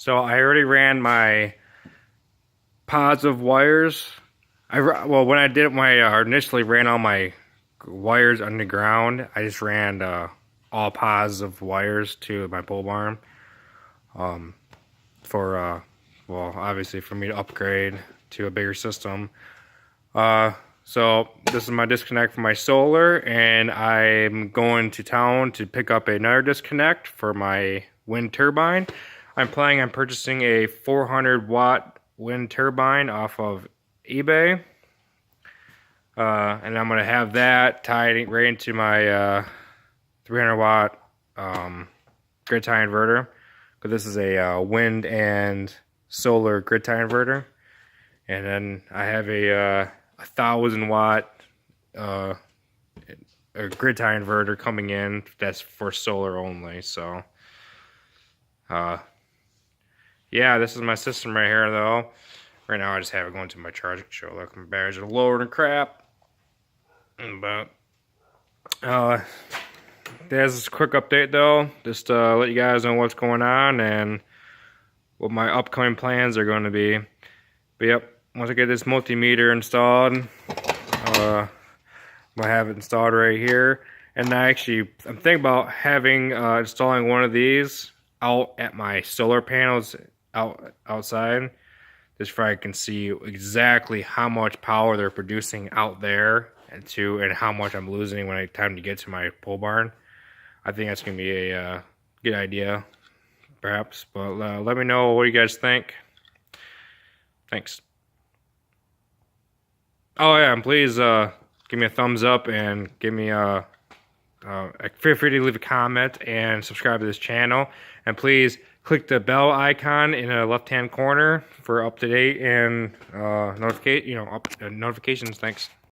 So I already ran my pods of wires. Well, when I did initially ran all my wires underground, I just ran all pods of wires to my pole barn. Well, obviously for me to upgrade to a bigger system. So this is my disconnect for my solar, and I'm going to town to pick up another disconnect for my wind turbine. I'm planning on purchasing a 400 watt wind turbine off of eBay. And I'm going to have that tied right into my 300 watt grid tie inverter. Because this is a wind and solar grid tie inverter. And then I have a 1,000 watt a grid tie inverter coming in that's for solar only. So yeah, this is my system right here though. Right now I just have it going to my charging show. Look, my batteries are lower than crap. But there's this quick update though, just to let you guys know what's going on and what my upcoming plans are going to be. But yep, once I get this multimeter installed, I have it installed right here. And I'm thinking about having installing one of these out at my solar panels outside. Just so I can see exactly how much power they're producing out there and how much I'm losing when it's time to get to my pole barn. I think that's gonna be a good idea, perhaps. But let me know what you guys think. Thanks. Oh yeah, and please give me a thumbs up and give me feel free to leave a comment and subscribe to this channel. And please click the bell icon in the left-hand corner for up-to-date and notifications. Thanks.